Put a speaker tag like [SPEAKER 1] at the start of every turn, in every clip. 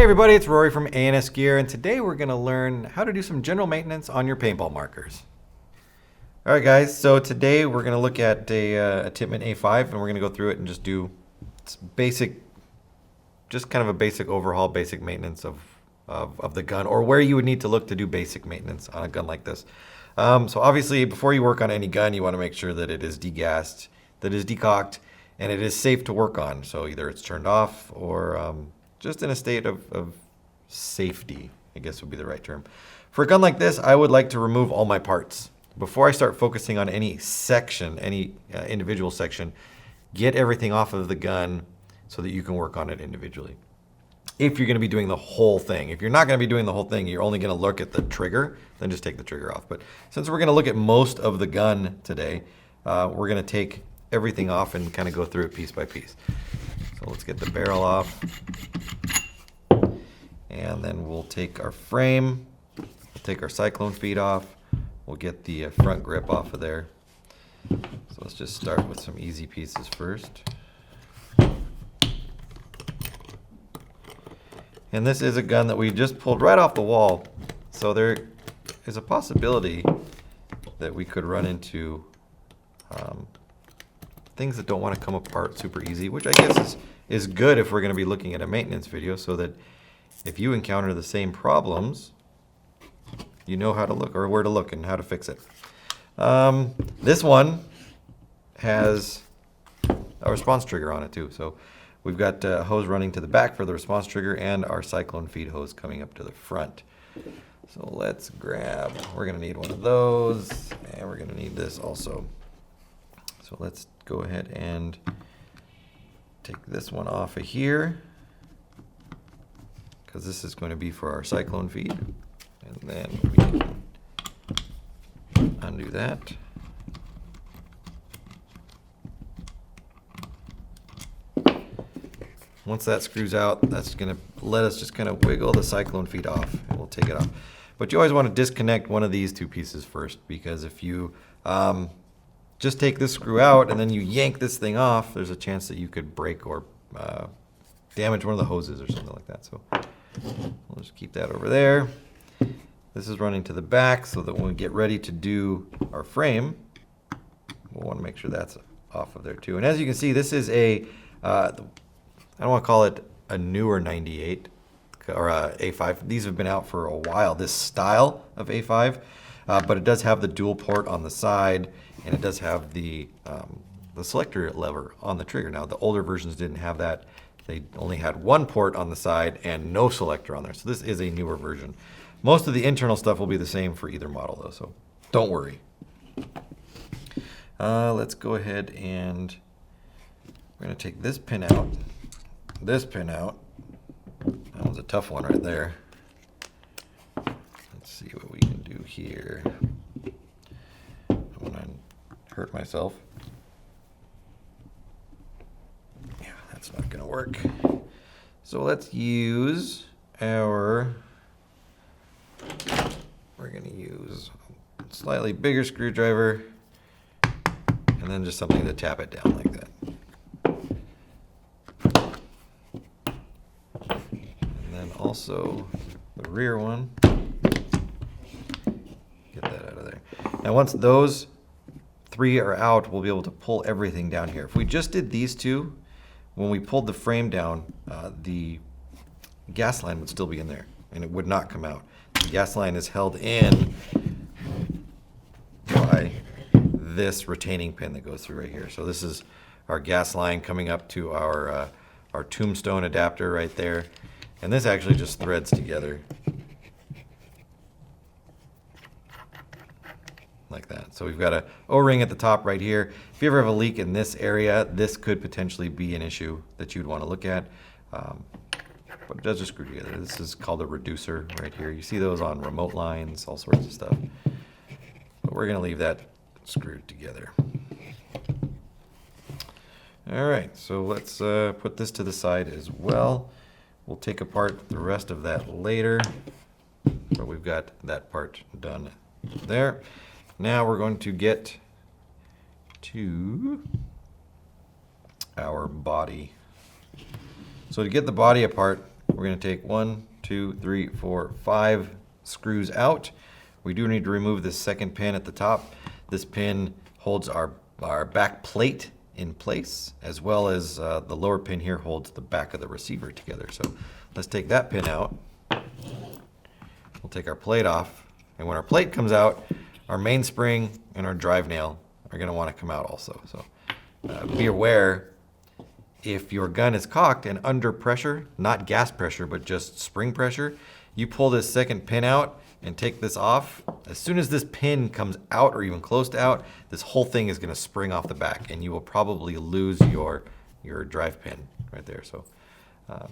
[SPEAKER 1] Hey everybody, it's Rory from A&S Gear, and today we're going to learn how to do some general maintenance on your paintball markers. Alright guys, so today we're going to look at a Tippmann A5, and we're going to go through it and just do basic, just kind of a basic overhaul, basic maintenance of the gun, or where you would need to look to do basic maintenance on a gun like this. So obviously, before you work on any gun, you want to make sure that it is degassed, that it is decocked, and it is safe to work on. So either it's turned off or just in a state of safety, I guess would be the right term. For a gun like this, I would like to remove all my parts. Before I start focusing on any section, any individual section, get everything off of the gun so that you can work on it individually. If you're going to be doing the whole thing. If you're not going to be doing the whole thing, you're only going to look at the trigger, then just take the trigger off. But since we're going to look at most of the gun today, we're going to take everything off and kind of go through it piece by piece. So let's get the barrel off. And then we'll take our frame, we'll take our cyclone feet off, we'll get the front grip off of there. So let's just start with some easy pieces first. And this is a gun that we just pulled right off the wall, so there is a possibility that we could run into things that don't want to come apart super easy, which I guess is good if we're going to be looking at a maintenance video, so that if you encounter the same problems, you know how to look, or where to look and how to fix it. This one has a response trigger on it too. So we've got a hose running to the back for the response trigger and our cyclone feed hose coming up to the front. So let's grab, we're going to need one of those, and we're going to need this also. So let's go ahead and take this one off of here, because this is going to be for our cyclone feed. And then we can undo that. Once that screws out, that's going to let us just kind of wiggle the cyclone feed off, and we'll take it off. But you always want to disconnect one of these two pieces first, because if you just take this screw out and then you yank this thing off, there's a chance that you could break or damage one of the hoses or something like that. So we'll just keep that over there. This is running to the back, so that when we get ready to do our frame, we'll want to make sure that's off of there too. And as you can see, this is a, I don't want to call it a newer 98 or a A5. These have been out for a while, this style of A5, but it does have the dual port on the side, and it does have the selector lever on the trigger. Now, the older versions didn't have that. They only had one port on the side and no selector on there. So this is a newer version. Most of the internal stuff will be the same for either model though, so don't worry. Let's go ahead and we're going to take this pin out, this pin out. That one's a tough one right there. Let's see what we can do here. I don't want to hurt myself. Yeah, that's not going to work. So let's use our, we're going to use a slightly bigger screwdriver, and then just something to tap it down like that. And then also the rear one. Get that out of there. Now once those three are out, we'll be able to pull everything down here. If we just did these two, when we pulled the frame down, the gas line would still be in there, and it would not come out. The gas line is held in by this retaining pin that goes through right here. So this is our gas line coming up to our tombstone adapter right there. And this actually just threads together like that. So we've got a O-ring at the top right here. If you ever have a leak in this area, this could potentially be an issue that you'd want to look at. But it does just screw together. This is called a reducer right here. You see those on remote lines, all sorts of stuff. But we're going to leave that screwed together. All right, so let's put this to the side as well. We'll take apart the rest of that later, but we've got that part done there. Now we're going to get to our body. So to get the body apart, we're we're going to take 1, 2, 3, 4, 5 screws out. We do need to remove this second pin at the top. This pin holds our back plate in place, as well as the lower pin here holds the back of the receiver together. So let's take that pin out. We'll take our plate off, and when our plate comes out, our mainspring and our drive nail are going to want to come out also. So be aware, if your gun is cocked and under pressure, not gas pressure, but just spring pressure, you pull this second pin out and take this off. As soon as this pin comes out or even close to out, this whole thing is going to spring off the back, and you will probably lose your drive pin right there. So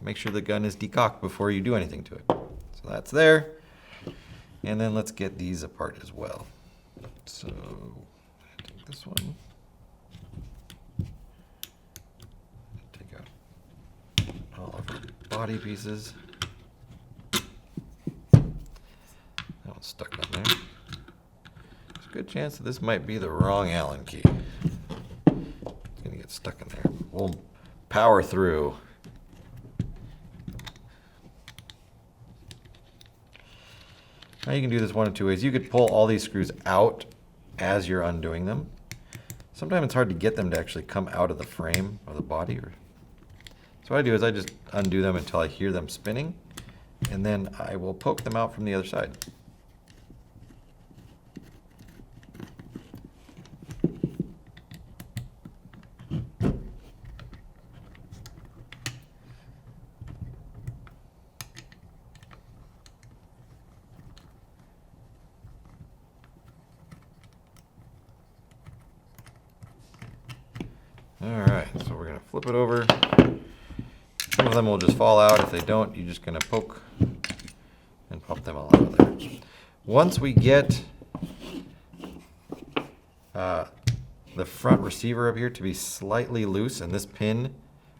[SPEAKER 1] make sure the gun is decocked before you do anything to it. So that's there. And then let's get these apart as well. So take this one. Take out all of our body pieces. That one's stuck on there. There's a good chance that this might be the wrong Allen key. It's gonna get stuck in there. We'll power through. Now you can do this one of two ways. You could pull all these screws out as you're undoing them. Sometimes it's hard to get them to actually come out of the frame of the body. So what I do is I just undo them until I hear them spinning, and then I will poke them out from the other side. Alright, so we're going to flip it over. Some of them will just fall out. If they don't, you're just going to poke and pop them all out of there. Once we get the front receiver up here to be slightly loose, and this pin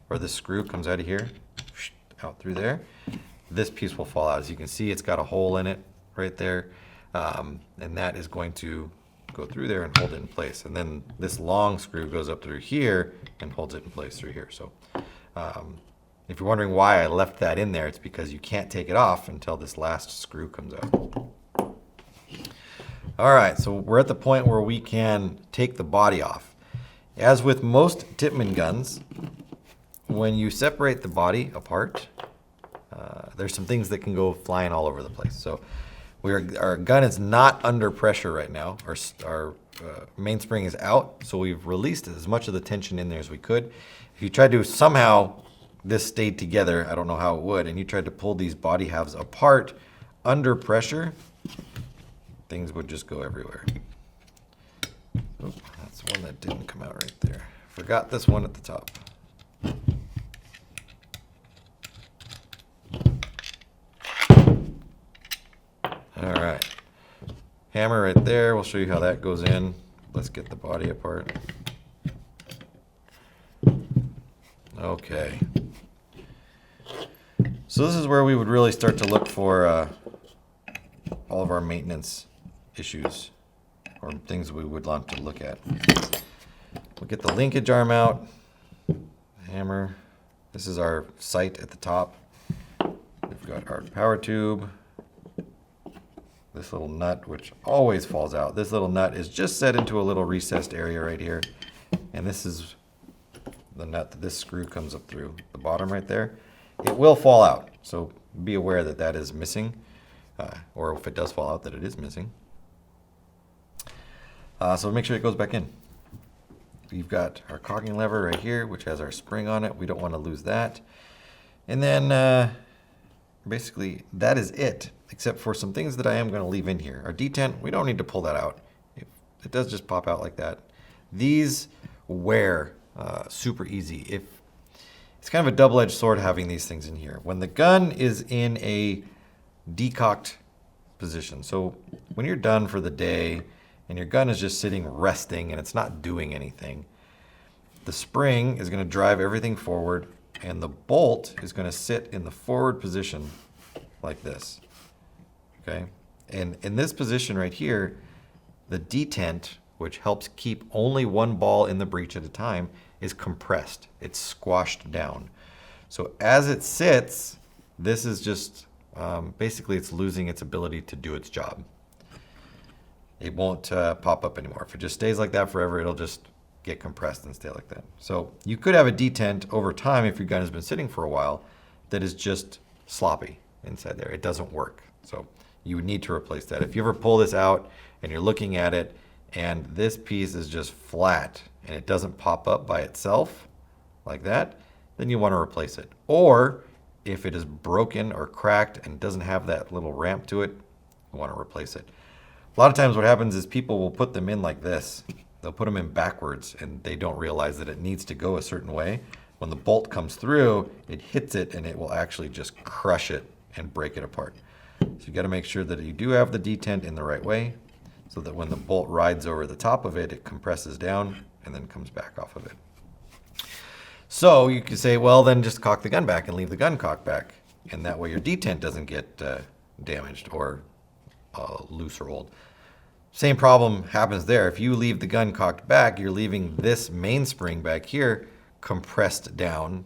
[SPEAKER 1] or this screw comes out of here, out through there, this piece will fall out. As you can see, it's got a hole in it right there, and that is going to go through there and hold it in place. And then this long screw goes up through here and holds it in place through here. So if you're wondering why I left that in there, it's because you can't take it off until this last screw comes out. All right, so we're at the point where we can take the body off. As with most Tippmann guns, when you separate the body apart, there's some things that can go flying all over the place. So our gun is not under pressure right now. Our mainspring is out, so we've released as much of the tension in there as we could. If you tried to somehow, this stayed together, I don't know how it would, and you tried to pull these body halves apart under pressure, things would just go everywhere. Oh, that's one that didn't come out right there. Forgot this one at the top. All right, hammer right there. We'll show you how that goes in. Let's get the body apart. Okay. So this is where we would really start to look for all of our maintenance issues or things we would want to look at. We'll get the linkage arm out, hammer. This is our sight at the top. We've got our power tube. This little nut, which always falls out. This little nut is just set into a little recessed area right here. And this is the nut that this screw comes up through, the bottom right there. It will fall out, so be aware that that is missing, or if it does fall out, that it is missing. So make sure it goes back in. We've got our cocking lever right here, which has our spring on it. We don't want to lose that. And then basically that is it, except for some things that I am going to leave in here. Our detent, we don't need to pull that out. It does just pop out like that. These wear super easy. It's kind of a double-edged sword having these things in here. When the gun is in a decocked position, so when you're done for the day and your gun is just sitting resting and it's not doing anything, the spring is going to drive everything forward and the bolt is going to sit in the forward position like this. Okay? And in this position right here, the detent, which helps keep only one ball in the breech at a time, is compressed. It's squashed down. So as it sits, This is just, basically it's losing its ability to do its job. It won't pop up anymore. If it just stays like that forever, it'll just get compressed and stay like that. So you could have a detent over time if your gun has been sitting for a while that is just sloppy inside there. It doesn't work. So you would need to replace that. If you ever pull this out and you're looking at it and this piece is just flat and it doesn't pop up by itself like that, then you want to replace it. Or if it is broken or cracked and doesn't have that little ramp to it, you want to replace it. A lot of times what happens is people will put them in like this. They'll put them in backwards and they don't realize that it needs to go a certain way. When the bolt comes through, it hits it and it will actually just crush it and break it apart. So you got to make sure that you do have the detent in the right way so that when the bolt rides over the top of it, it compresses down and then comes back off of it. So you could say, well, then just cock the gun back and leave the gun cocked back. And that way your detent doesn't get damaged or loose or old. Same problem happens there. If you leave the gun cocked back, you're leaving this mainspring back here compressed down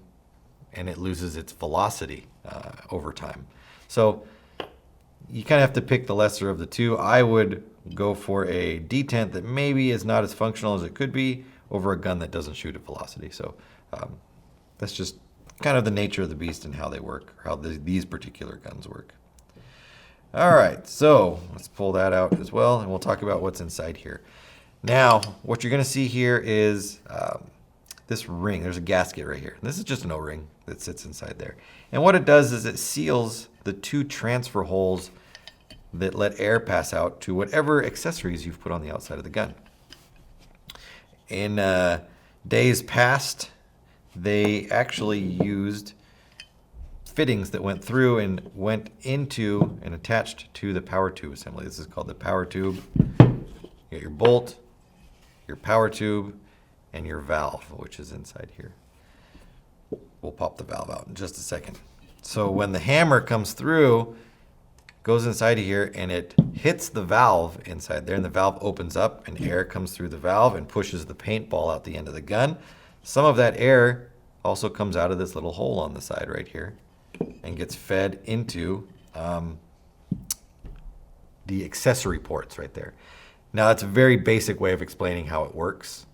[SPEAKER 1] and it loses its velocity over time. So you kind of have to pick the lesser of the two. I would go for a detent that maybe is not as functional as it could be over a gun that doesn't shoot at velocity. So that's just kind of the nature of the beast and how they work, or how these particular guns work. All right, so let's pull that out as well, and we'll talk about what's inside here. Now, what you're going to see here is this ring. There's a gasket right here. This is just an O-ring that sits inside there. And what it does is it seals the two transfer holes that let air pass out to whatever accessories you've put on the outside of the gun. In days past, they actually used fittings that went through and went into and attached to the power tube assembly. This is called the power tube. You got your bolt, your power tube, and your valve, which is inside here. We'll pop the valve out in just a second. So when the hammer comes through, goes inside of here and it hits the valve inside there, and the valve opens up and air comes through the valve and pushes the paintball out the end of the gun. Some of that air also comes out of this little hole on the side right here and gets fed into the accessory ports right there. Now that's a very basic way of explaining how it works.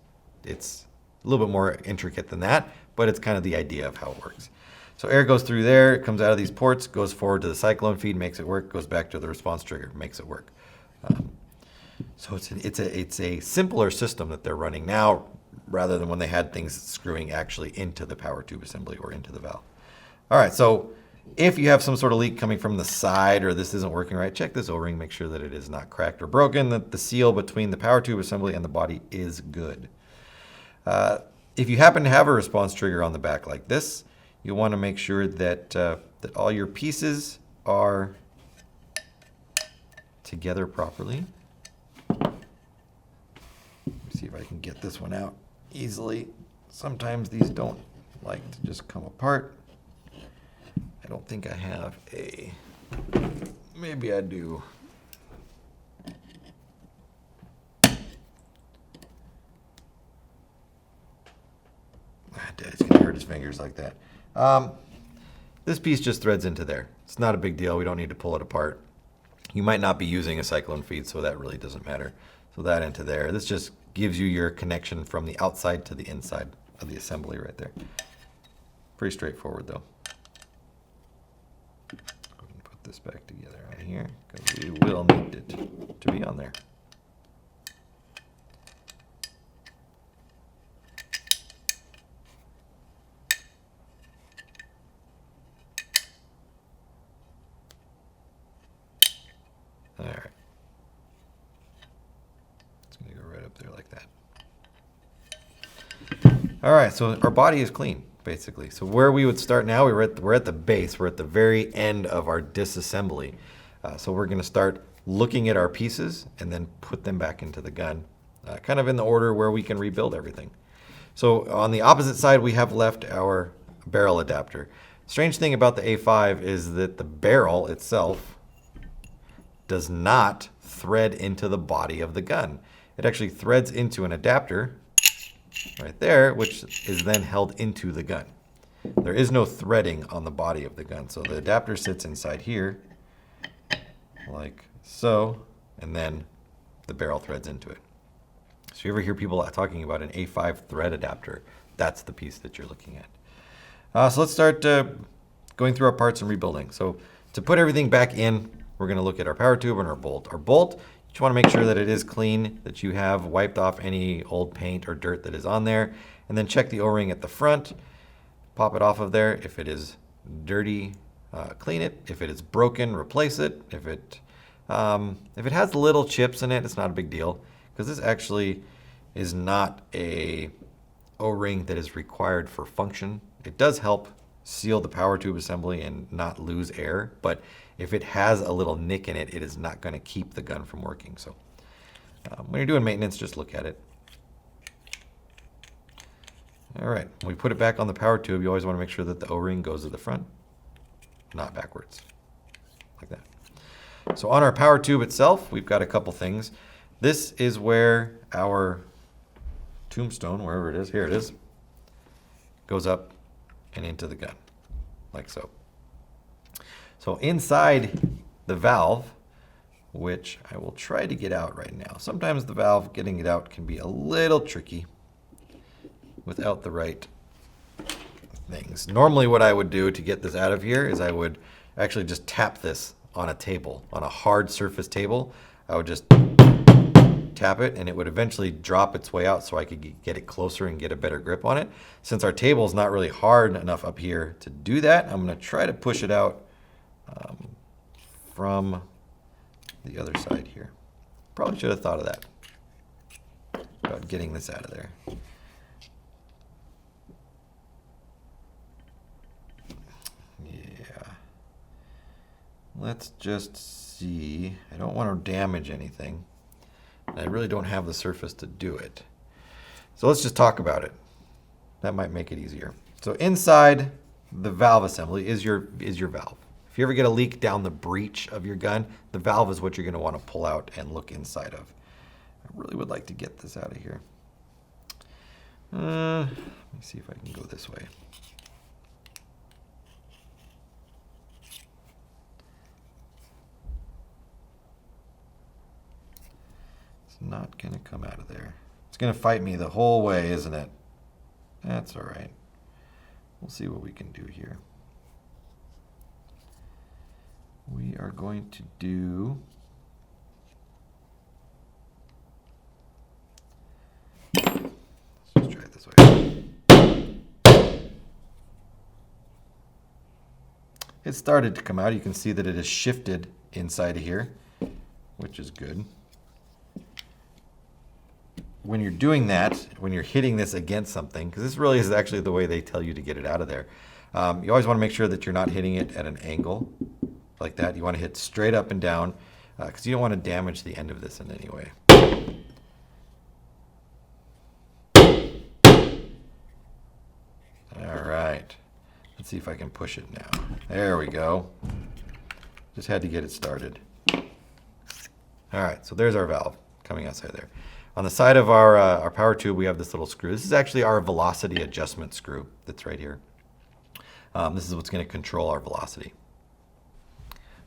[SPEAKER 1] It's a little bit more intricate than that, but it's kind of the idea of how it works. So air goes through there, it comes out of these ports, goes forward to the cyclone feed, makes it work, goes back to the response trigger, makes it work. So it's a simpler system that they're running now rather than when they had things screwing actually into the power tube assembly or into the valve. All right, so if you have some sort of leak coming from the side or this isn't working right, check this O-ring, make sure that it is not cracked or broken, that the seal between the power tube assembly and the body is good. If you happen to have a response trigger on the back like this, you want to make sure that, that all your pieces are together properly. Let me see if I can get this one out easily. Sometimes these don't like to just come apart. I don't think I have a, maybe I do. Dad's gonna hurt his fingers like that. This piece just threads into there. It's not a big deal. We don't need to pull it apart. You might not be using a cyclone feed, so that really doesn't matter. So that into there. This just gives you your connection from the outside to the inside of the assembly right there. Pretty straightforward though. Put this back together right here because we will need it to be on there. All right. It's going to go right up there like that. All right, so our body is clean, basically. So where we would start now, we're at the base. We're at the very end of our disassembly. So we're going to start looking at our pieces and then put them back into the gun, kind of in the order where we can rebuild everything. So on the opposite side, we have left our barrel adapter. Strange thing about the A5 is that the barrel itself does not thread into the body of the gun. It actually threads into an adapter right there, which is then held into the gun. There is no threading on the body of the gun. So the adapter sits inside here, like so, and then the barrel threads into it. So you ever hear people talking about an A5 thread adapter, that's the piece that you're looking at. So let's start going through our parts and rebuilding. So to put everything back in, we're going to look at our power tube and our bolt. Our bolt, you just want to make sure that it is clean, that you have wiped off any old paint or dirt that is on there, and then check the O-ring at the front, pop it off of there. If it is dirty, clean it. If it is broken, replace it. If it has little chips in it, it's not a big deal, because this actually is not a O-ring that is required for function. It does help seal the power tube assembly and not lose air, but if it has a little nick in it, it is not going to keep the gun from working. So when you're doing maintenance, just look at it. All right, when we put it back on the power tube, you always want to make sure that the O-ring goes to the front, not backwards, like that. So on our power tube itself, we've got a couple things. This is where our tombstone, wherever it is, here it is, goes up and into the gun, like so. So inside the valve, which I will try to get out right now. Sometimes the valve, getting it out can be a little tricky without the right things. Normally what I would do to get this out of here is I would actually just tap this on a table, on a hard surface table. I would just tap it and it would eventually drop its way out so I could get it closer and get a better grip on it. Since our table is not really hard enough up here to do that, I'm going to try to push it out from the other side here. Probably should have thought of that, about getting this out of there. Yeah. Let's just see. I don't want to damage anything. I really don't have the surface to do it. So let's just talk about it. That might make it easier. So inside the valve assembly is your valve. If you ever get a leak down the breech of your gun, the valve is what you're going to want to pull out and look inside of. I really would like to get this out of here. Let me see if I can go this way. Not going to come out of there. It's going to fight me the whole way, isn't it? That's all right. We'll see what we can do here. We are going to do... Let's just try it this way. It started to come out. You can see that it has shifted inside of here, which is good. When you're doing that, when you're hitting this against something, because this really is actually the way they tell you to get it out of there, you always want to make sure that you're not hitting it at an angle like that. You want to hit straight up and down because you don't want to damage the end of this in any way. All right. Let's see if I can push it now. There we go. Just had to get it started. All right, so there's our valve coming outside there. On the side of our power tube, we have this little screw. This is actually our velocity adjustment screw that's right here. This is what's going to control our velocity.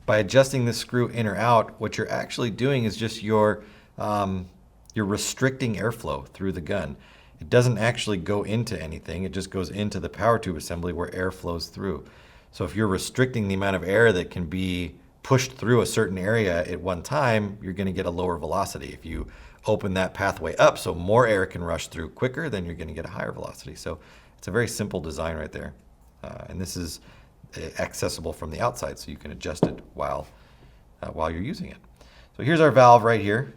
[SPEAKER 1] By adjusting this screw in or out, what you're actually doing is just you're restricting airflow through the gun. It doesn't actually go into anything. It just goes into the power tube assembly where air flows through. So if you're restricting the amount of air that can be pushed through a certain area at one time, you're going to get a lower velocity. If you open that pathway up so more air can rush through quicker, then you're going to get a higher velocity. So it's a very simple design right there. And this is accessible from the outside, so you can adjust it while you're using it. So here's our valve right here.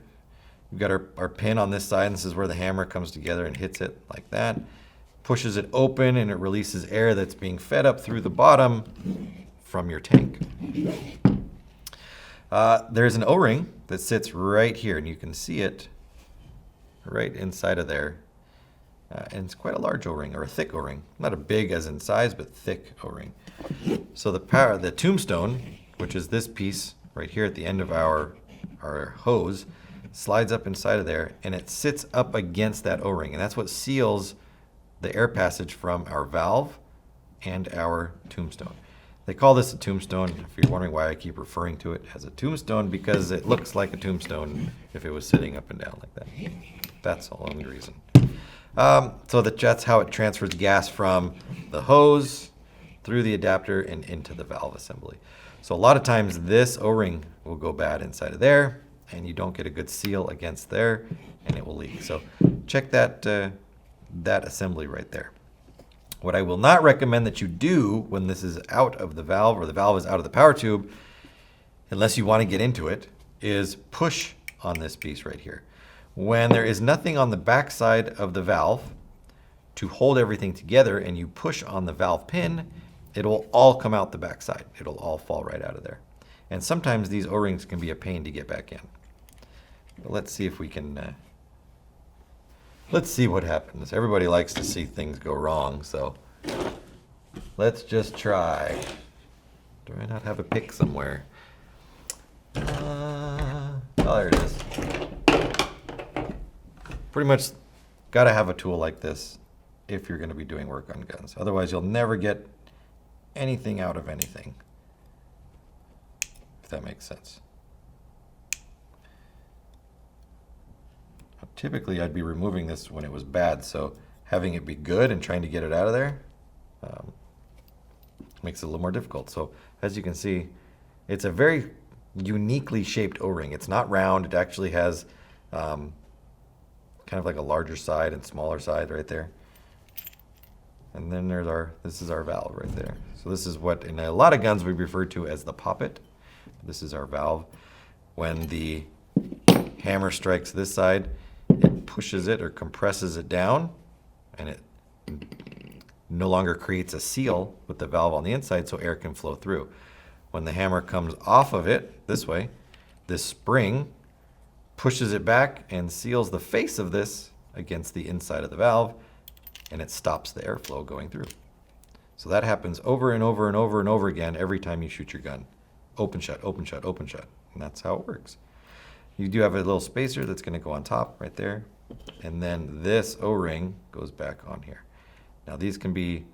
[SPEAKER 1] We've got our pin on this side, and this is where the hammer comes together and hits it like that. Pushes it open, and it releases air that's being fed up through the bottom from your tank. There's an O-ring that sits right here, and you can see it right inside of there. And it's quite a large O-ring, or a thick O-ring. Not a big as in size, but thick O-ring. So the tombstone, which is this piece right here at the end of our hose, slides up inside of there, and it sits up against that O-ring. And that's what seals the air passage from our valve and our tombstone. They call this a tombstone. If you're wondering why I keep referring to it as a tombstone, because it looks like a tombstone if it was sitting up and down like that. That's the only reason. So that's how it transfers gas from the hose through the adapter and into the valve assembly. So a lot of times this O-ring will go bad inside of there, and you don't get a good seal against there, and it will leak. So check that, that assembly right there. What I will not recommend that you do when this is out of the valve or the valve is out of the power tube, unless you want to get into it, is push on this piece right here. When there is nothing on the back side of the valve to hold everything together and you push on the valve pin, it'll all come out the back side. It'll all fall right out of there. And sometimes these O-rings can be a pain to get back in. But let's see if we can, let's see what happens. Everybody likes to see things go wrong, so let's just try. Do I not have a pick somewhere? Oh, there it is. Pretty much got to have a tool like this if you're going to be doing work on guns. Otherwise, you'll never get anything out of anything, if that makes sense. Typically, I'd be removing this when it was bad, so having it be good and trying to get it out of there makes it a little more difficult. So as you can see, it's a very uniquely shaped O-ring. It's not round. It actually has kind of like a larger side and smaller side right there. And then there's this is our valve right there. So this is what in a lot of guns we refer to as the poppet. This is our valve. When the hammer strikes this side, it pushes it or compresses it down, and it no longer creates a seal with the valve on the inside so air can flow through. When the hammer comes off of it this way, this spring pushes it back and seals the face of this against the inside of the valve, and it stops the airflow going through. So that happens over and over and over and over again every time you shoot your gun. Open shut, open shut, open shut. And that's how it works. You do have a little spacer that's going to go on top right there. And then this O-ring goes back on here. Now these can be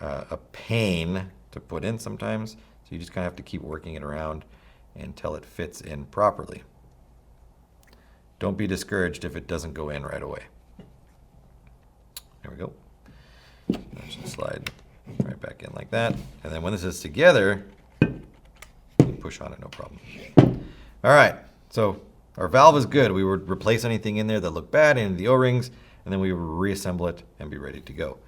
[SPEAKER 1] a pain to put in sometimes. So you just kind of have to keep working it around until it fits in properly. Don't be discouraged if it doesn't go in right away. There we go. That should slide right back in like that. And then when this is together, you push on it, no problem. All right, so our valve is good. We would replace anything in there that looked bad in the O-rings, and then we would reassemble it and be ready to go.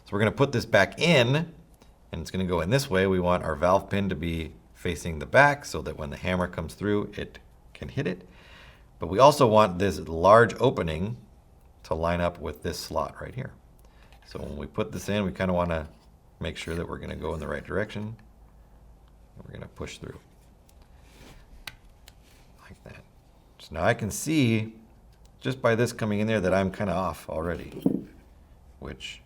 [SPEAKER 1] So we're going to put this back in, and it's going to go in this way. We want our valve pin to be facing the back so that when the hammer comes through, it can hit it. But we also want this large opening to line up with this slot right here. So when we put this in, we kind of want to make sure that we're going to go in the right direction. We're going to push through like that. So now I can see just by this coming in there that I'm kind of off already, which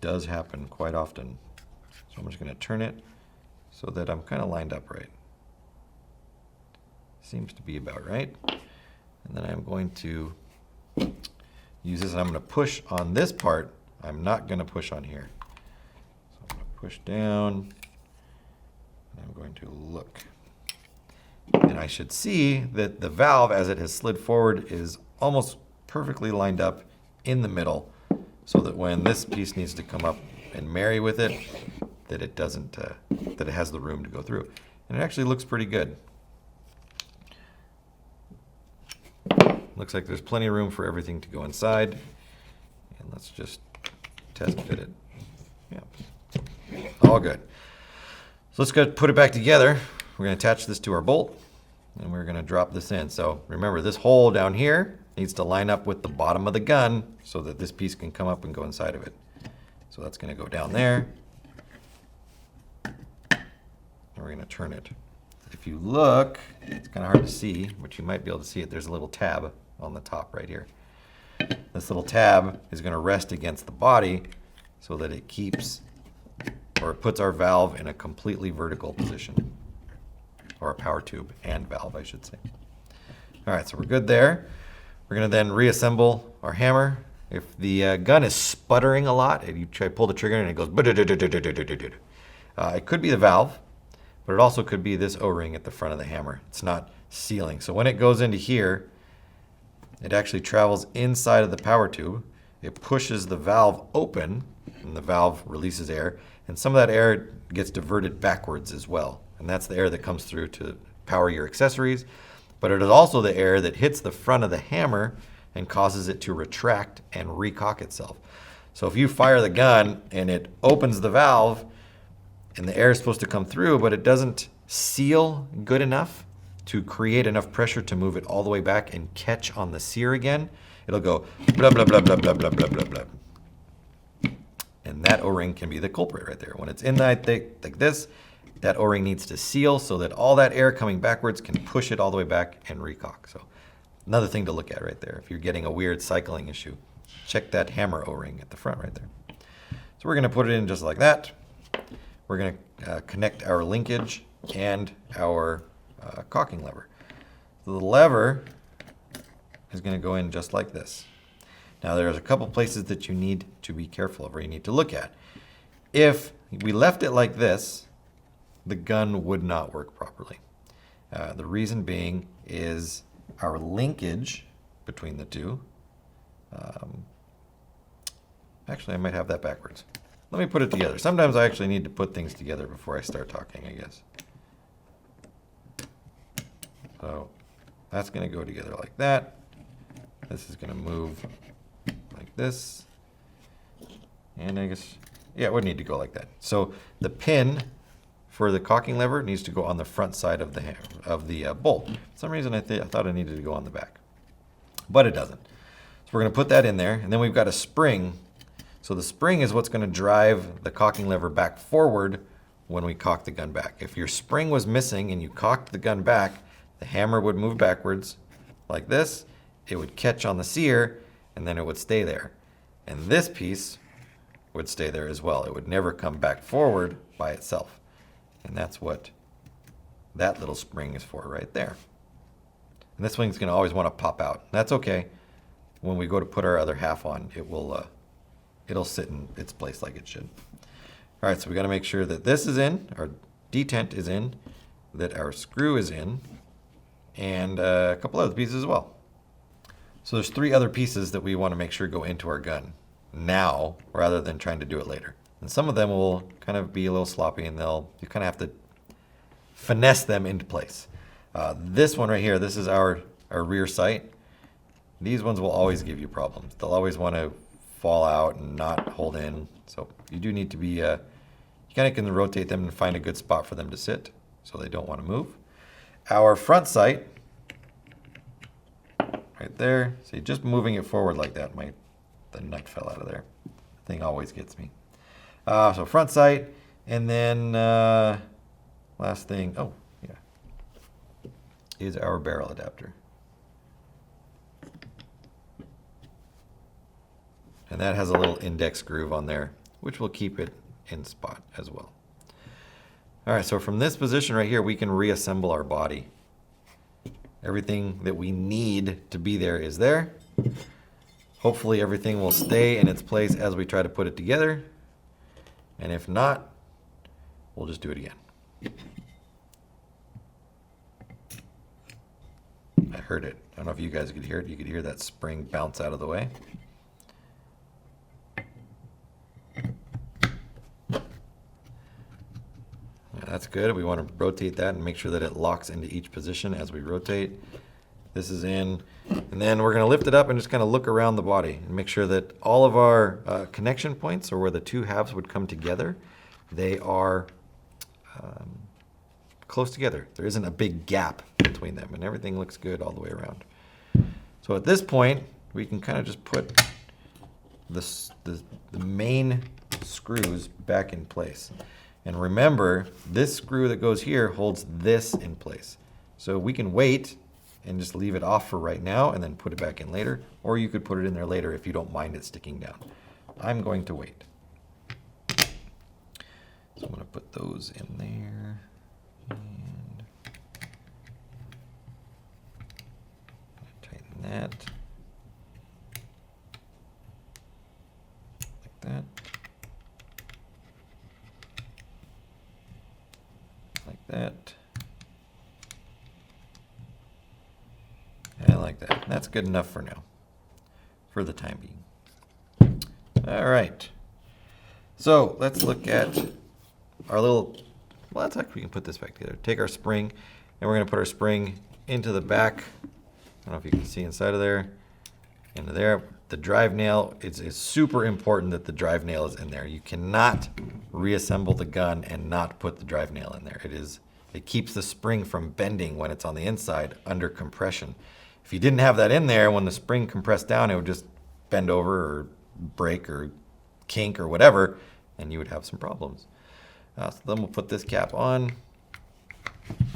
[SPEAKER 1] does happen quite often. So I'm just going to turn it so that I'm kind of lined up right. Seems to be about right. And then I'm going to use this and I'm going to push on this part. I'm not going to push on here. So I'm going to push down and I'm going to look. And I should see that the valve, as it has slid forward, is almost perfectly lined up in the middle so that when this piece needs to come up and marry with it, that it doesn't, that it has the room to go through. And it actually looks pretty good. Looks like there's plenty of room for everything to go inside. And let's just test fit it. Yeah, all good. So let's go put it back together. We're going to attach this to our bolt, and we're going to drop this in. So remember, this hole down here needs to line up with the bottom of the gun so that this piece can come up and go inside of it. So that's going to go down there. And we're going to turn it. If you look, it's kind of hard to see, but you might be able to see it. There's a little tab on the top right here. This little tab is going to rest against the body so that it keeps, or it puts our valve in a completely vertical position. Or a power tube and valve, I should say. All right, so we're good there. We're going to then reassemble our hammer If the gun is sputtering a lot and you try to pull the trigger and it goes, it could be the valve, but it also could be this O-ring at the front of the hammer. It's not sealing. So when it goes into here, it actually travels inside of the power tube. It pushes the valve open, and the valve releases air, and some of that air gets diverted backwards as well. And that's the air that comes through to power your accessories, but it is also the air that hits the front of the hammer and causes it to retract and recock itself. So if you fire the gun and it opens the valve and the air is supposed to come through, but it doesn't seal good enough to create enough pressure to move it all the way back and catch on the sear again, it'll go blah, blah, blah, blah, blah, blah, blah, blah, blah. And that O-ring can be the culprit right there. When it's in that thick like this, that O-ring needs to seal so that all that air coming backwards can push it all the way back and recock. So another thing to look at right there. If you're getting a weird cycling issue, check that hammer O-ring at the front right there. So we're going to put it in just like that. We're going to connect our linkage and our caulking lever. So the lever is going to go in just like this. Now there's a couple places that you need to be careful of or you need to look at. If we left it like this, the gun would not work properly. The reason being is our linkage between the two. Actually, I might have that backwards. Let me put it together. Sometimes I actually need to put things together before I start talking, I guess. So that's going to go together like that. This is going to move like this. And I guess, yeah, it would need to go like that. So the pin for the caulking lever needs to go on the front side of the bolt. For some reason I thought it needed to go on the back, but it doesn't. So we're going to put that in there, and then we've got a spring. So the spring is what's going to drive the caulking lever back forward when we cock the gun back. If your spring was missing and you cocked the gun back, the hammer would move backwards like this. It would catch on the sear, and then it would stay there. And this piece would stay there as well. It would never come back forward by itself. And that's what that little spring is for right there. And this thing's going to always want to pop out. That's okay. When we go to put our other half on, it will it'll sit in its place like it should. All right, so we got to make sure that this is in, our detent is in, that our screw is in, and a couple other pieces as well. So there's 3 other pieces that we want to make sure go into our gun now rather than trying to do it later. And some of them will kind of be a little sloppy and you kind of have to finesse them into place. This one right here, this is our rear sight. These ones will always give you problems. They'll always want to fall out and not hold in. So you do need to be, you kind of can rotate them and find a good spot for them to sit so they don't want to move. Our front sight, right there. See, just moving it forward like that, the nut fell out of there. The thing always gets me. So front sight, and then last thing, oh yeah, is our barrel adapter. And that has a little index groove on there, which will keep it in spot as well. All right, so from this position right here, we can reassemble our body. Everything that we need to be there is there. Hopefully everything will stay in its place as we try to put it together. And if not, we'll just do it again. I heard it. I don't know if you guys could hear it. You could hear that spring bounce out of the way. That's good. We want to rotate that and make sure that it locks into each position as we rotate. This is in, and then we're going to lift it up and just kind of look around the body and make sure that all of our connection points, or where the 2 halves would come together, they are close together. There isn't a big gap between them, and everything looks good all the way around. So at this point, we can kind of just put the main screws back in place. And remember, this screw that goes here holds this in place. So we can wait and just leave it off for right now and then put it back in later, or you could put it in there later if you don't mind it sticking down. I'm going to wait. So I'm going to put those in there. And tighten that. that. And like that. That's good enough for now, for the time being. All right. So let's look at our little, well, let's actually, we can put this back together. Take our spring, and we're going to put our spring into the back. I don't know if you can see inside of there, into there. The drive nail, it's super important that the drive nail is in there. You cannot reassemble the gun and not put the drive nail in there. It keeps the spring from bending when it's on the inside under compression. If you didn't have that in there, when the spring compressed down, it would just bend over or break or kink or whatever, and you would have some problems. So then we'll put this cap on,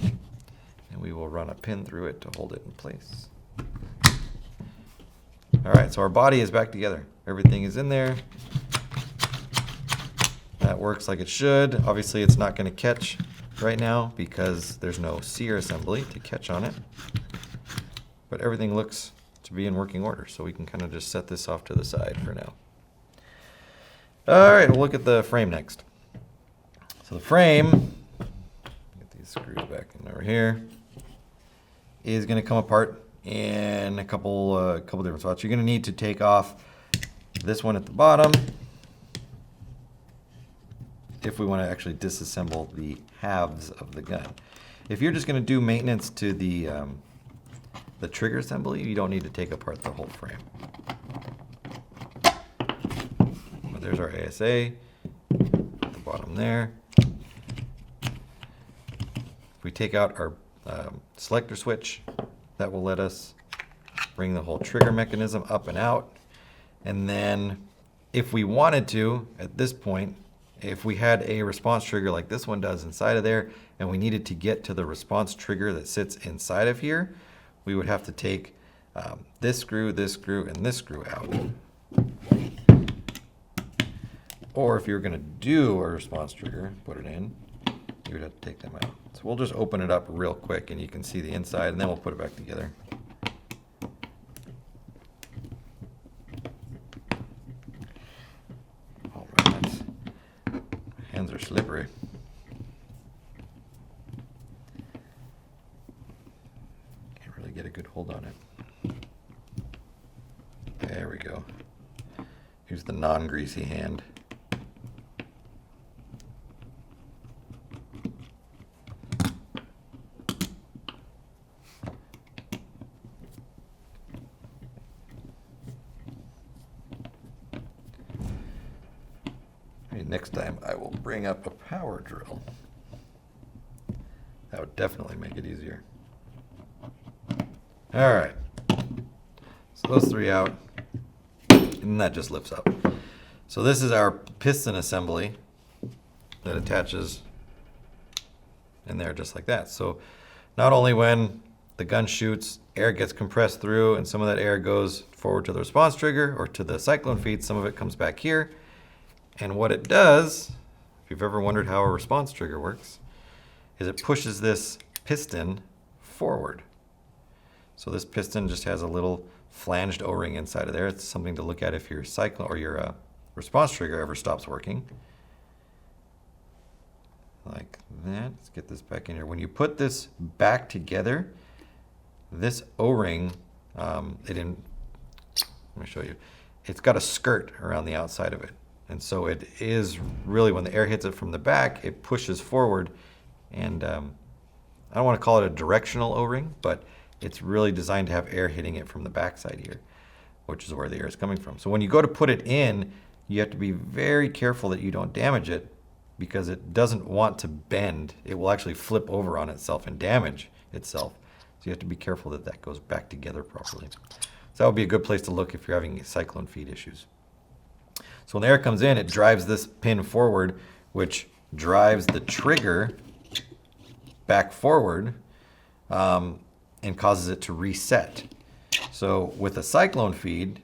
[SPEAKER 1] and we will run a pin through it to hold it in place. All right, so our body is back together. Everything is in there. That works like it should. Obviously, it's not going to catch right now because there's no sear assembly to catch on it. But everything looks to be in working order, so we can kind of just set this off to the side for now. All right, we'll look at the frame next. So the frame, get these screws back in over here, is going to come apart in a couple different spots. You're going to need to take off this one at the bottom if we want to actually disassemble the halves of the gun. If you're just going to do maintenance to the trigger assembly, you don't need to take apart the whole frame. But there's our ASA at the bottom there. If we take out our selector switch, that will let us bring the whole trigger mechanism up and out. And then if we wanted to, at this point, if we had a response trigger like this one does inside of there, and we needed to get to the response trigger that sits inside of here, we would have to take this screw, and this screw out. Or if you're going to do a response trigger, put it in, you would have to take them out. So we'll just open it up real quick, and you can see the inside, and then we'll put it back together. Oh man, my hands are slippery. Get a good hold on it. There we go. Here's the non-greasy hand. Next time I will bring up a power drill. That would definitely make it easier. All right, so those three out, and that just lifts up. So this is our piston assembly that attaches in there just like that. So not only when the gun shoots, air gets compressed through, and some of that air goes forward to the response trigger or to the cyclone feed, some of it comes back here. And what it does, if you've ever wondered how a response trigger works, is it pushes this piston forward. So this piston just has a little flanged O-ring inside of there. It's something to look at if your cyclone or your response trigger ever stops working. Like that. Let's get this back in here. When you put this back together, this O-ring, let me show you. It's got a skirt around the outside of it. And so it is really, when the air hits it from the back, it pushes forward. And I don't want to call it a directional O-ring, but it's really designed to have air hitting it from the backside here, which is where the air is coming from. So when you go to put it in, you have to be very careful that you don't damage it, because it doesn't want to bend. It will actually flip over on itself and damage itself. So you have to be careful that that goes back together properly. So that would be a good place to look if you're having cyclone feed issues. So when the air comes in, it drives this pin forward, which drives the trigger back forward, and causes it to reset. So with a cyclone feed,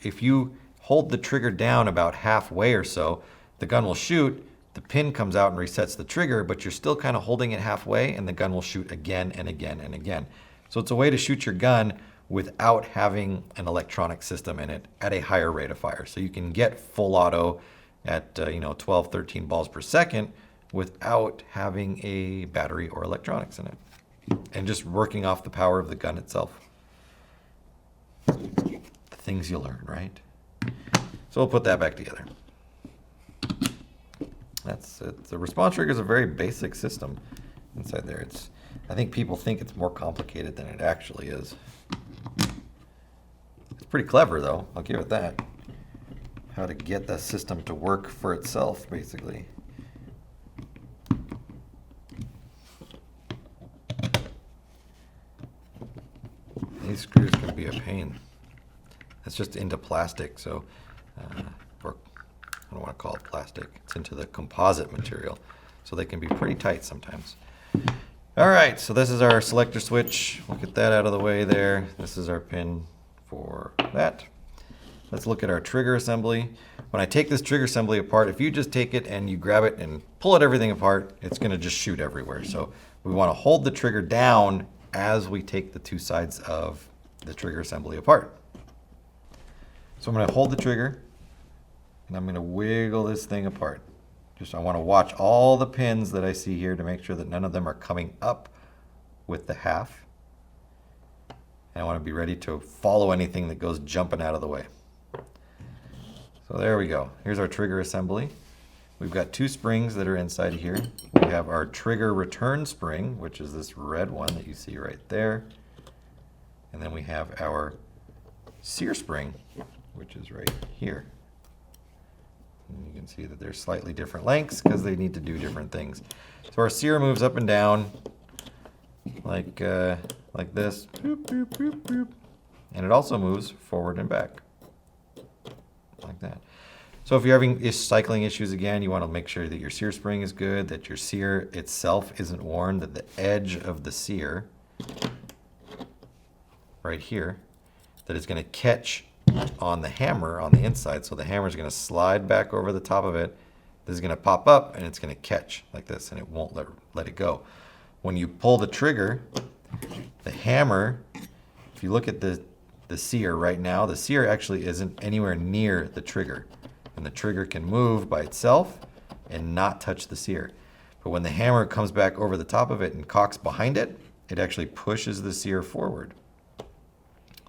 [SPEAKER 1] if you hold the trigger down about halfway or so, the gun will shoot, the pin comes out and resets the trigger, but you're still kind of holding it halfway, and the gun will shoot again and again and again. So it's a way to shoot your gun without having an electronic system in it at a higher rate of fire. So you can get full auto at 12, 13 balls per second without having a battery or electronics in it, and just working off the power of the gun itself. The things you learn, right? So we'll put that back together. That's it. The response trigger is a very basic system inside there. I think people think it's more complicated than it actually is. It's pretty clever though, I'll give it that. How to get the system to work for itself, basically. These screws can be a pain. It's just into plastic, so, or I don't want to call it plastic. It's into the composite material, so they can be pretty tight sometimes. All right, so this is our selector switch. We'll get that out of the way there. This is our pin for that. Let's look at our trigger assembly. When I take this trigger assembly apart, if you just take it and you grab it and pull everything apart, it's going to just shoot everywhere. So we want to hold the trigger down as we take the two sides of the trigger assembly apart. So I'm going to hold the trigger and I'm going to wiggle this thing apart. I want to watch all the pins that I see here to make sure that none of them are coming up with the half. And I want to be ready to follow anything that goes jumping out of the way. So there we go. Here's our trigger assembly. We've got two springs that are inside here. We have our trigger return spring, which is this red one that you see right there. And then we have our sear spring, which is right here. And you can see that they're slightly different lengths because they need to do different things. So our sear moves up and down like this. Boop, boop, boop, boop. And it also moves forward and back like that. So if you're having cycling issues again, you want to make sure that your sear spring is good, that your sear itself isn't worn, that the edge of the sear right here, that is going to catch on the hammer on the inside. So the hammer is going to slide back over the top of it. This is going to pop up and it's going to catch like this and it won't let it go. When you pull the trigger, the hammer, if you look at the sear right now, the sear actually isn't anywhere near the trigger. And the trigger can move by itself and not touch the sear. But when the hammer comes back over the top of it and cocks behind it, it actually pushes the sear forward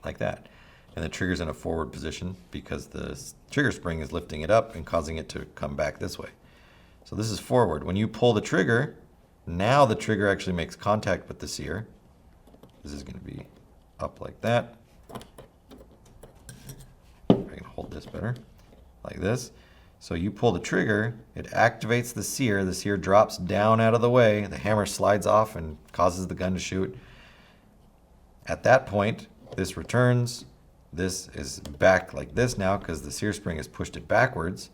[SPEAKER 1] like that. And the trigger's in a forward position because the trigger spring is lifting it up and causing it to come back this way. So this is forward. When you pull the trigger, now the trigger actually makes contact with the sear. This is going to be up like that. I can hold this better, like this. So you pull the trigger, it activates the sear drops down out of the way, the hammer slides off and causes the gun to shoot. At that point, this returns. This is back like this now because the sear spring has pushed it backwards.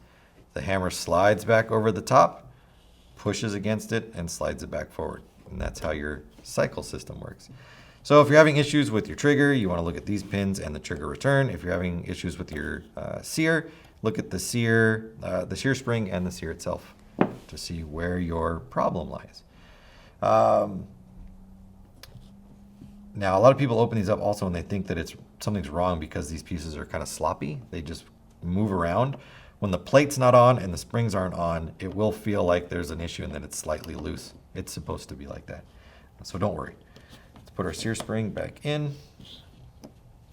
[SPEAKER 1] The hammer slides back over the top, pushes against it, and slides it back forward. And that's how your cycle system works. So if you're having issues with your trigger, you want to look at these pins and the trigger return. If you're having issues with your sear, look at the sear spring and the sear itself to see where your problem lies. Now, a lot of people open these up also and they think that something's wrong because these pieces are kind of sloppy. They just move around. When the plate's not on and the springs aren't on, it will feel like there's an issue and that it's slightly loose. It's supposed to be like that. So don't worry. Let's put our sear spring back in.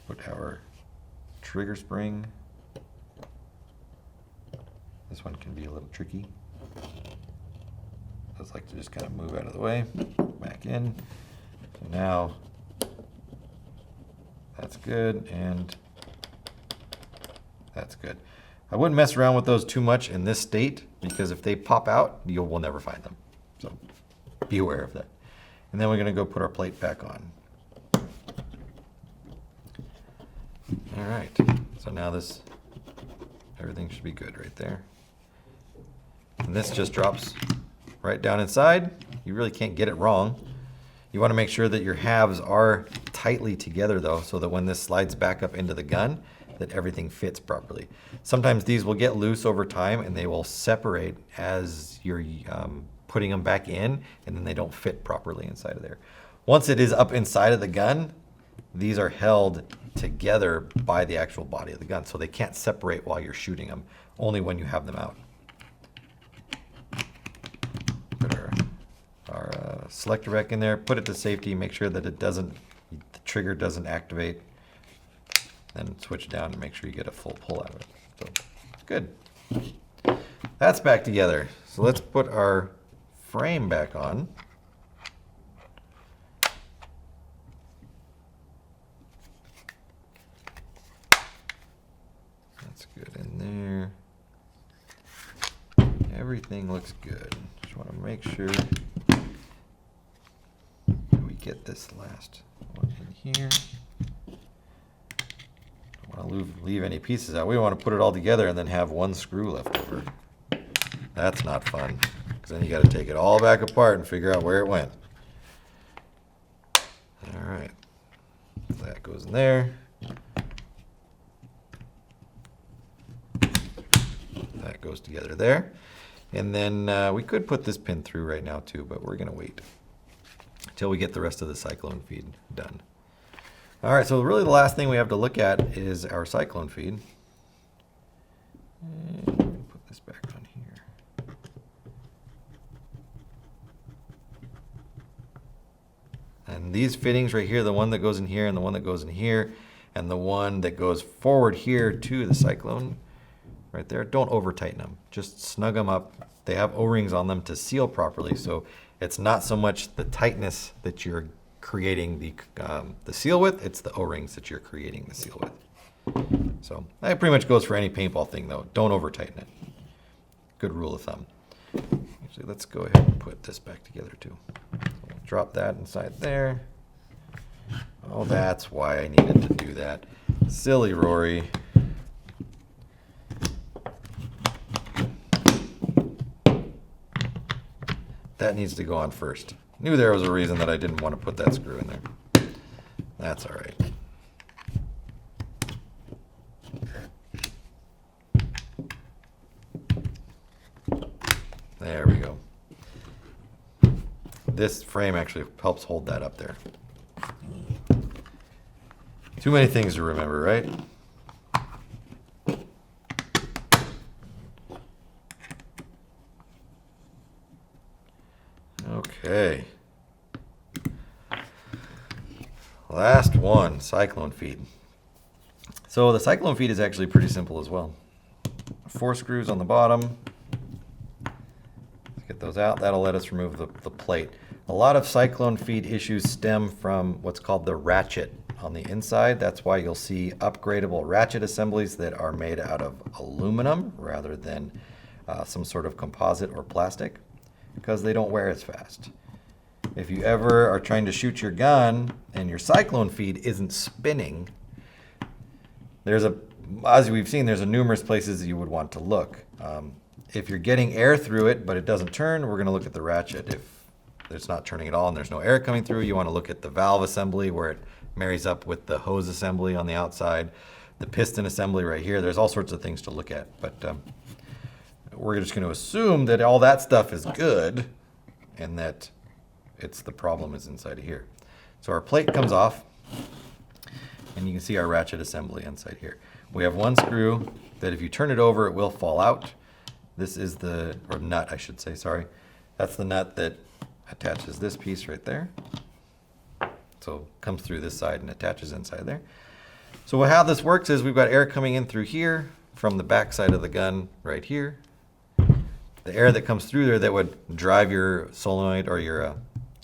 [SPEAKER 1] Put our trigger spring. This one can be a little tricky. I just like to just kind of move out of the way, back in. So now that's good, and that's good. I wouldn't mess around with those too much in this state because if they pop out, we'll never find them. So be aware of that. And then we're going to go put our plate back on. All right, so now everything should be good right there. And this just drops right down inside. You really can't get it wrong. You want to make sure that your halves are tightly together though, so that when this slides back up into the gun, that everything fits properly. Sometimes these will get loose over time and they will separate as you're putting them back in, and then they don't fit properly inside of there. Once it is up inside of the gun, these are held together by the actual body of the gun, so they can't separate while you're shooting them, only when you have them out. selector back in there, put it to safety, make sure that the trigger doesn't activate, then switch down to make sure you get a full pull out of it. So good. That's back together. So let's put our frame back on. That's good in there. Everything looks good. Just want to make sure we get this last one in here. Don't want to leave any pieces out. We want to put it all together and then have one screw left over. That's not fun, because then you got to take it all back apart and figure out where it went. All right, that goes in there. That goes together there. And then we could put this pin through right now too, but we're going to wait until we get the rest of the cyclone feed done. All right, so really the last thing we have to look at is our cyclone feed. And put this back on here. And these fittings right here, the one that goes in here and the one that goes in here, and the one that goes forward here to the cyclone, right there, don't over tighten them. Just snug them up. They have O-rings on them to seal properly, so it's not so much the tightness that you're creating the seal with, it's the O-rings that you're creating the seal with. So that pretty much goes for any paintball thing though. Don't over tighten it. Good rule of thumb. Actually, let's go ahead and put this back together too. So we'll drop that inside there. Oh, that's why I needed to do that. Silly Rory. That needs to go on first. Knew there was a reason that I didn't want to put that screw in there. That's all right. There we go. This frame actually helps hold that up there. Too many things to remember, right? Okay. Last one, cyclone feed. So the cyclone feed is actually pretty simple as well. 4 screws on the bottom. Let's get those out. That'll let us remove the plate. A lot of cyclone feed issues stem from what's called the ratchet on the inside. That's why you'll see upgradable ratchet assemblies that are made out of aluminum rather than some sort of composite or plastic, because they don't wear as fast. If you ever are trying to shoot your gun and your cyclone feed isn't spinning, as we've seen, there's numerous places that you would want to look. If you're getting air through it, but it doesn't turn, we're gonna look at the ratchet. If it's not turning at all and there's no air coming through, you wanna look at the valve assembly where it marries up with the hose assembly on the outside, the piston assembly right here. There's all sorts of things to look at, but we're just gonna assume that all that stuff is good and that the problem is inside of here. So our plate comes off, and you can see our ratchet assembly inside here. We have one screw that if you turn it over, it will fall out. This is or nut, I should say, sorry. That's the nut that attaches this piece right there. So it comes through this side and attaches inside there. So how this works is we've got air coming in through here from the back side of the gun right here. The air that comes through there that would drive your solenoid or your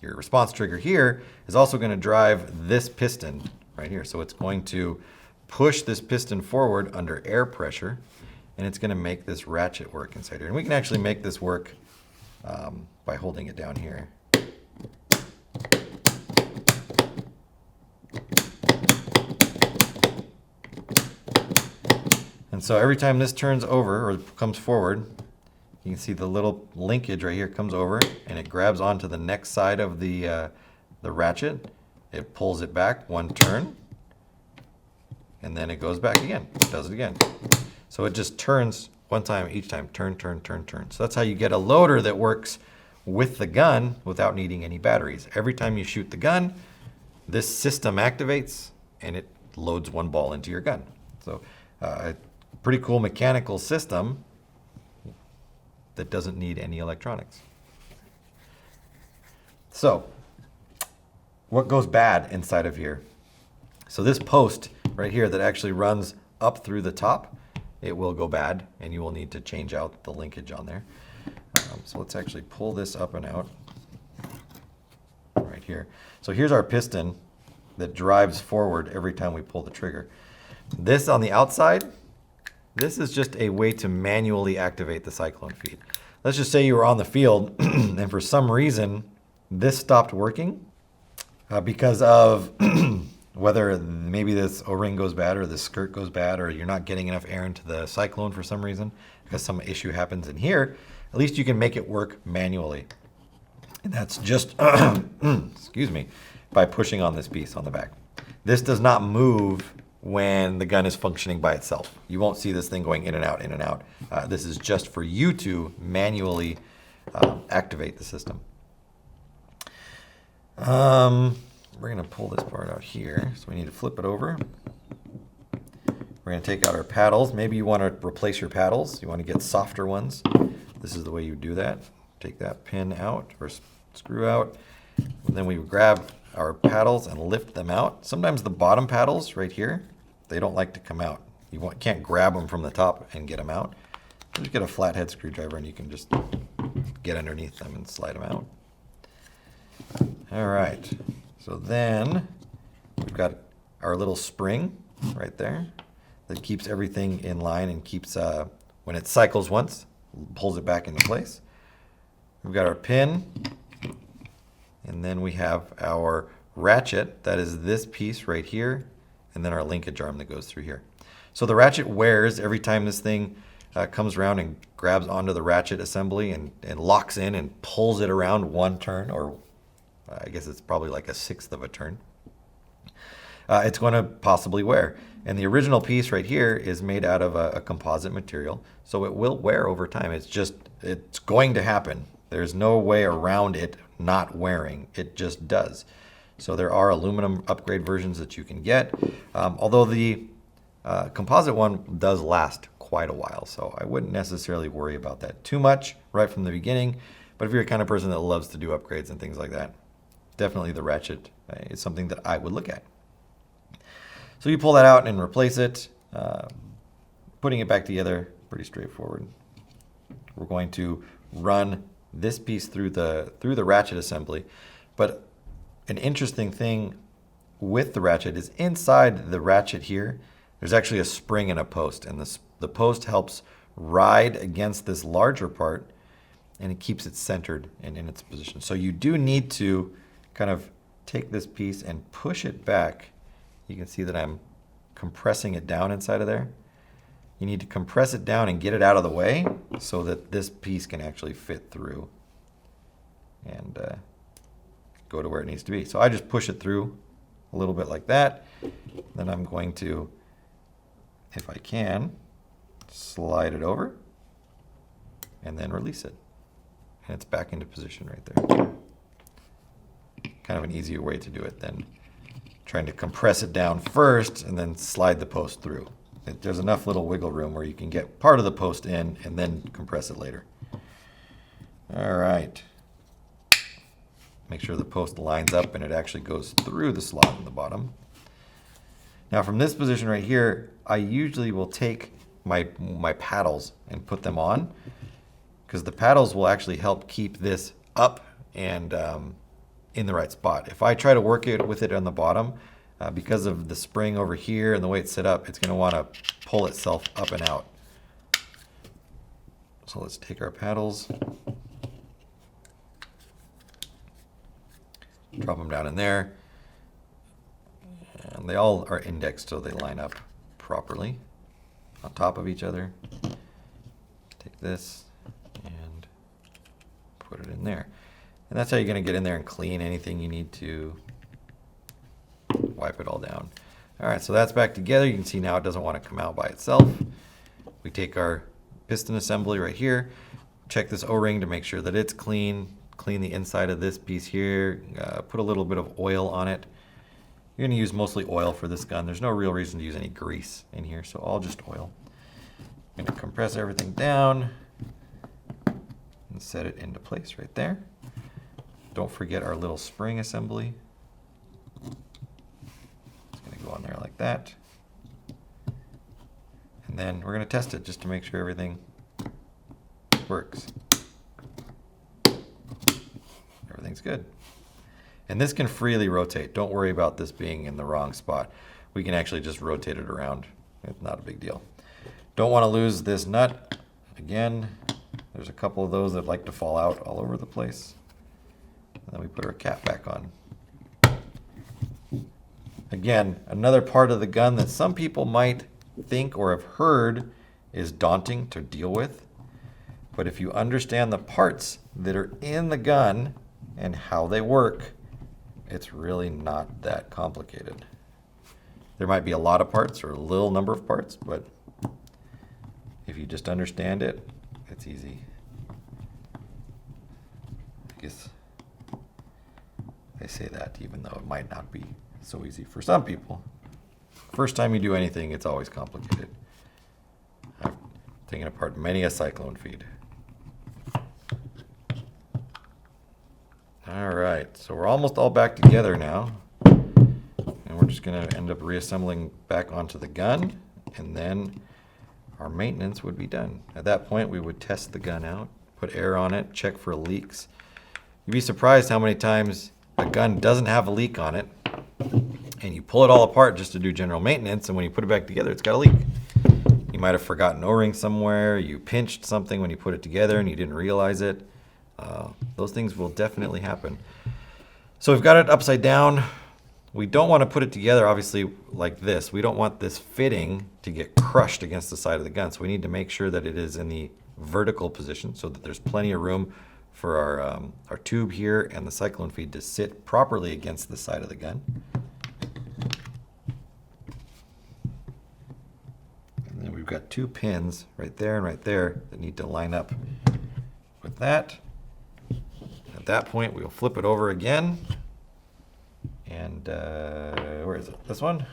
[SPEAKER 1] response trigger here is also going to drive this piston right here. So it's going to push this piston forward under air pressure, and it's going to make this ratchet work inside here. And we can actually make this work by holding it down here. And so every time this turns over or comes forward, you can see the little linkage right here comes over and it grabs onto the next side of the ratchet. It pulls it back one turn and then it goes back again. It does it again. So it just turns one time each time. Turn, turn, turn, turn. So that's how you get a loader that works with the gun without needing any batteries. Every time you shoot the gun, this system activates and it loads one ball into your gun. So a pretty cool mechanical system that doesn't need any electronics. So what goes bad inside of here? So this post right here that actually runs up through the top, it will go bad, and you will need to change out the linkage on there. So let's actually pull this up and out right here. So here's our piston that drives forward every time we pull the trigger. This on the outside, this is just a way to manually activate the cyclone feed. Let's just say you were on the field and for some reason this stopped working because of whether maybe this O-ring goes bad or the skirt goes bad or you're not getting enough air into the cyclone for some reason because some issue happens in here. At least you can make it work manually. And that's just, excuse me, by pushing on this piece on the back. This does not move when the gun is functioning by itself. You won't see this thing going in and out, in and out. This is just for you to manually activate the system. We're gonna pull this part out here. So we need to flip it over. We're gonna take out our paddles. Maybe you wanna replace your paddles. You wanna get softer ones. This is the way you do that. Take that pin out or screw out. And then we grab our paddles and lift them out. Sometimes the bottom paddles right here, they don't like to come out. You can't grab them from the top and get them out. Just get a flathead screwdriver and you can just get underneath them and slide them out. All right, so then we've got our little spring right there that keeps everything in line and keeps, when it cycles once, pulls it back into place. We've got our pin, and then we have our ratchet, that is this piece right here, and then our linkage arm that goes through here. So the ratchet wears every time this thing comes around and grabs onto the ratchet assembly and locks in and pulls it around one turn, or I guess it's probably like 1/6 of a turn. It's going to possibly wear. And the original piece right here is made out of a composite material, so it will wear over time. It's going to happen. There's no way around it not wearing. It just does. So there are aluminum upgrade versions that you can get, although the composite one does last quite a while, so I wouldn't necessarily worry about that too much right from the beginning. But if you're the kind of person that loves to do upgrades and things like that, definitely the ratchet is something that I would look at. So you pull that out and replace it. Putting it back together, pretty straightforward. We're going to run this piece through the ratchet assembly. But an interesting thing with the ratchet is inside the ratchet here, there's actually a spring and a post. And the post helps ride against this larger part, and it keeps it centered and in its position. So you do need to kind of take this piece and push it back. You can see that I'm compressing it down inside of there. You need to compress it down and get it out of the way so that this piece can actually fit through and go to where it needs to be. So I just push it through a little bit like that. Then I'm going to, if I can, slide it over and then release it. And it's back into position right there. Kind of an easier way to do it than trying to compress it down first and then slide the post through. There's enough little wiggle room where you can get part of the post in and then compress it later. All right. Make sure the post lines up and it actually goes through the slot in the bottom. Now from this position right here, I usually will take my paddles and put them on, because the paddles will actually help keep this up and in the right spot. If I try to work it with it on the bottom, because of the spring over here and the way it's set up, it's going to want to pull itself up and out. So let's take our paddles, drop them down in there, and they all are indexed so they line up properly on top of each other. Take this and put it in there. And that's how you're going to get in there and clean anything you need to. Wipe it all down. All right, so that's back together. You can see now it doesn't want to come out by itself. We take our piston assembly right here, check this O-ring to make sure that it's clean, clean the inside of this piece here, put a little bit of oil on it. You're going to use mostly oil for this gun. There's no real reason to use any grease in here, so all just oil. I'm going to compress everything down and set it into place right there. Don't forget our little spring assembly. It's going to go on there like that. And then we're going to test it just to make sure everything works. Everything's good. And this can freely rotate. Don't worry about this being in the wrong spot. We can actually just rotate it around. It's not a big deal. Don't want to lose this nut. Again, there's a couple of those that like to fall out all over the place. And then we put our cap back on. Again, another part of the gun that some people might think or have heard is daunting to deal with. But if you understand the parts that are in the gun and how they work, it's really not that complicated. There might be a lot of parts or a little number of parts, but if you just understand it, it's easy. I guess I say that even though it might not be so easy for some people. First time you do anything, it's always complicated. I've taken apart many a cyclone feed. All right, so we're almost all back together now. And we're just gonna end up reassembling back onto the gun, and then our maintenance would be done. At that point, we would test the gun out, put air on it, check for leaks. You'd be surprised how many times a gun doesn't have a leak on it, and you pull it all apart just to do general maintenance, and when you put it back together, it's got a leak. You might have forgotten O-ring somewhere, you pinched something when you put it together and you didn't realize it. Those things will definitely happen. So we've got it upside down. We don't want to put it together, obviously, like this. We don't want this fitting to get crushed against the side of the gun. So we need to make sure that it is in the vertical position so that there's plenty of room for our tube here and the cyclone feed to sit properly against the side of the gun. And then we've got 2 pins right there and right there that need to line up with that. At that point, we'll flip it over again. And where is it? This one?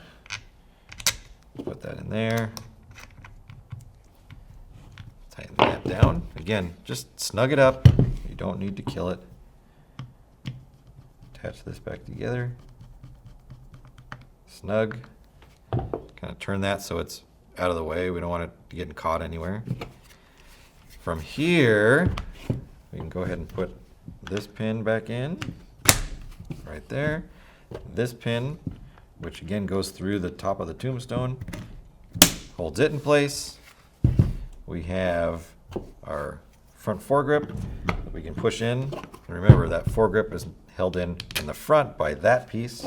[SPEAKER 1] Put that in there. Tighten that down. Again, just snug it up. You don't need to kill it. Attach this back together. Snug. Kind of turn that so it's out of the way. We don't want it getting caught anywhere. From here, we can go ahead and put this pin back in. Right there. This pin, which again goes through the top of the tombstone, holds it in place. We have our front foregrip that we can push in. And remember, that foregrip is held in the front by that piece.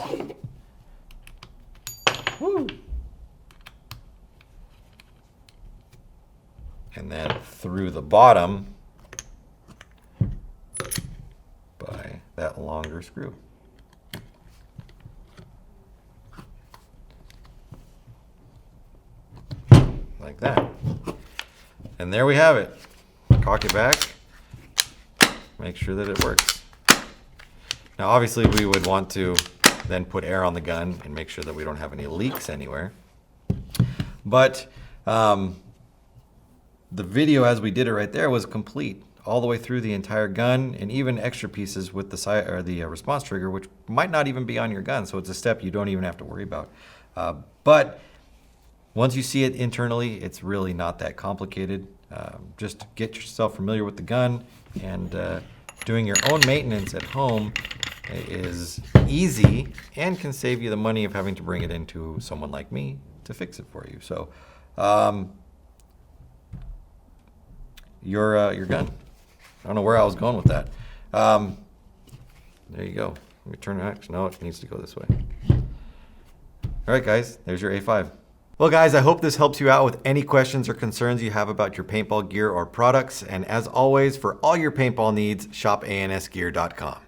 [SPEAKER 1] Woo! And then through the bottom by that longer screw. Like that. And there we have it. Cock it back. Make sure that it works. Now obviously we would want to then put air on the gun and make sure that we don't have any leaks anywhere. But the video as we did it right there was complete all the way through the entire gun, and even extra pieces with the side or the response trigger, which might not even be on your gun. So it's a step you don't even have to worry about. But once you see it internally, it's really not that complicated. Just get yourself familiar with the gun, and doing your own maintenance at home is easy and can save you the money of having to bring it into someone like me to fix it for you. So your gun. I don't know where I was going with that. There you go. Let me turn it. Actually, no, it needs to go this way. All right, guys, there's your A5. Well, guys, I hope this helps you out with any questions or concerns you have about your paintball gear or products. And as always, for all your paintball needs, shop ansgear.com.